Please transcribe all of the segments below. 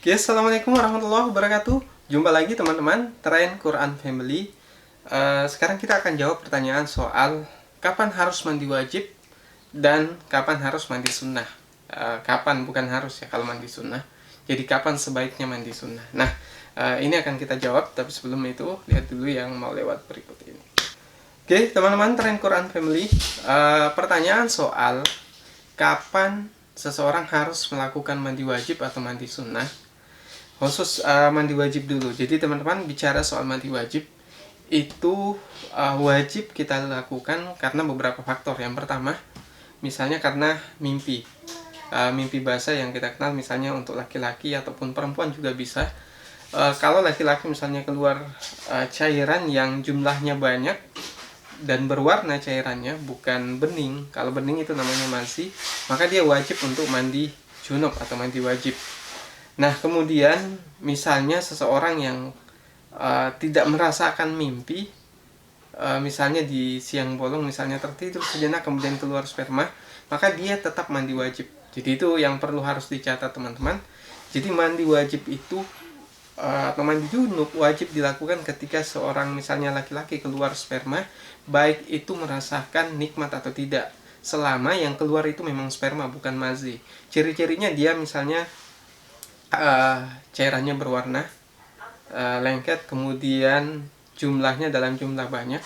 Oke, assalamualaikum warahmatullahi wabarakatuh. Jumpa lagi teman-teman, Tren Quran Family. Sekarang kita akan jawab pertanyaan soal kapan harus mandi wajib dan kapan harus mandi sunnah. Kapan, bukan harus ya kalau mandi sunnah. Jadi kapan sebaiknya mandi sunnah. Nah, ini akan kita jawab, tapi sebelum itu lihat dulu yang mau lewat berikut ini. Oke, teman-teman Tren Quran Family, pertanyaan soal kapan seseorang harus melakukan mandi wajib atau mandi sunnah. Khusus mandi wajib dulu. Jadi teman-teman bicara soal mandi wajib itu wajib kita lakukan karena beberapa faktor. Yang pertama, misalnya karena mimpi. Mimpi basah yang kita kenal misalnya untuk laki-laki ataupun perempuan juga bisa. Kalau laki-laki misalnya keluar cairan yang jumlahnya banyak dan berwarna cairannya, bukan bening. Kalau bening itu namanya mazi, maka dia wajib untuk mandi junub atau mandi wajib. Nah, kemudian misalnya seseorang yang tidak merasakan mimpi, misalnya di siang bolong, misalnya tertidur sejenak kemudian keluar sperma, maka dia tetap mandi wajib. Jadi itu yang perlu harus dicatat teman-teman. Jadi mandi wajib itu atau mandi junub wajib dilakukan ketika seorang misalnya laki-laki keluar sperma, baik itu merasakan nikmat atau tidak, selama yang keluar itu memang sperma bukan mazi. Ciri-cirinya dia misalnya cairannya berwarna lengket, kemudian jumlahnya dalam jumlah banyak.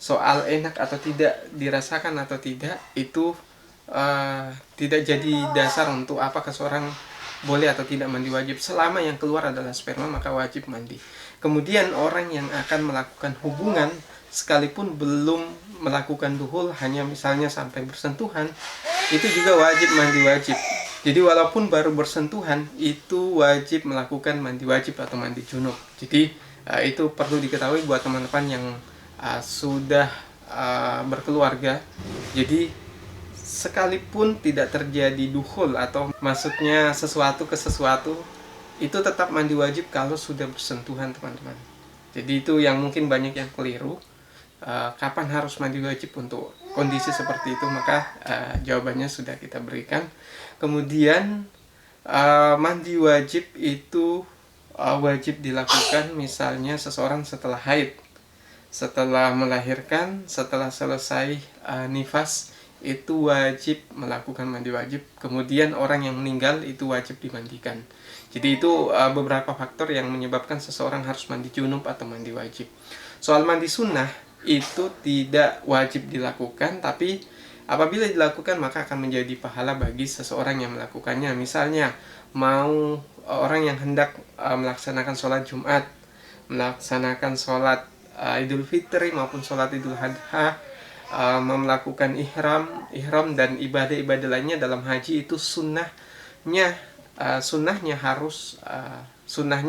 Soal enak atau tidak, dirasakan atau tidak, itu tidak jadi dasar untuk apakah seorang boleh atau tidak mandi wajib. Selama yang keluar adalah sperma, maka wajib mandi. Kemudian orang yang akan melakukan hubungan sekalipun belum melakukan duhul, hanya misalnya sampai bersentuhan, itu juga wajib mandi wajib. Jadi walaupun baru bersentuhan, itu wajib melakukan mandi wajib atau mandi junub. Jadi itu perlu diketahui buat teman-teman yang sudah berkeluarga. Jadi sekalipun tidak terjadi duhul atau masuknya sesuatu ke sesuatu, itu tetap mandi wajib kalau sudah bersentuhan teman-teman. Jadi itu yang mungkin banyak yang keliru. Kapan harus mandi wajib untuk kondisi seperti itu, maka jawabannya sudah kita berikan. Kemudian mandi wajib itu wajib dilakukan misalnya seseorang setelah haid, setelah melahirkan, setelah selesai nifas, itu wajib melakukan mandi wajib. Kemudian orang yang meninggal itu wajib dimandikan. Jadi itu beberapa faktor yang menyebabkan seseorang harus mandi junub atau mandi wajib. Soal mandi sunnah itu tidak wajib dilakukan, tapi apabila dilakukan maka akan menjadi pahala bagi seseorang yang melakukannya. Misalnya mau orang yang hendak melaksanakan sholat Jumat, melaksanakan sholat Idul Fitri maupun sholat Idul Adha, melakukan ihram dan ibadah-ibadah lainnya dalam haji, itu sunnahnya sunnahnya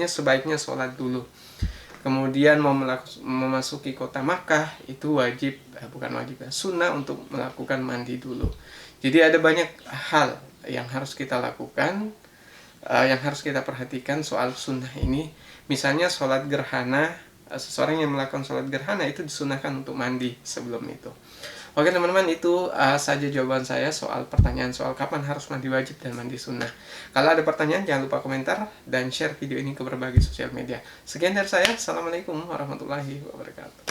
sebaiknya sholat dulu. Kemudian mau memasuki kota Makkah, itu wajib, bukan wajib, sunnah untuk melakukan mandi dulu. Jadi ada banyak hal yang harus kita lakukan, yang harus kita perhatikan soal sunnah ini. Misalnya sholat gerhana, seseorang yang melakukan sholat gerhana itu disunahkan untuk mandi sebelum itu. Oke teman-teman, itu saja jawaban saya soal pertanyaan soal kapan harus mandi wajib dan mandi sunnah. Kalau ada pertanyaan jangan lupa komentar dan share video ini ke berbagai sosial media. Sekian dari saya, assalamualaikum warahmatullahi wabarakatuh.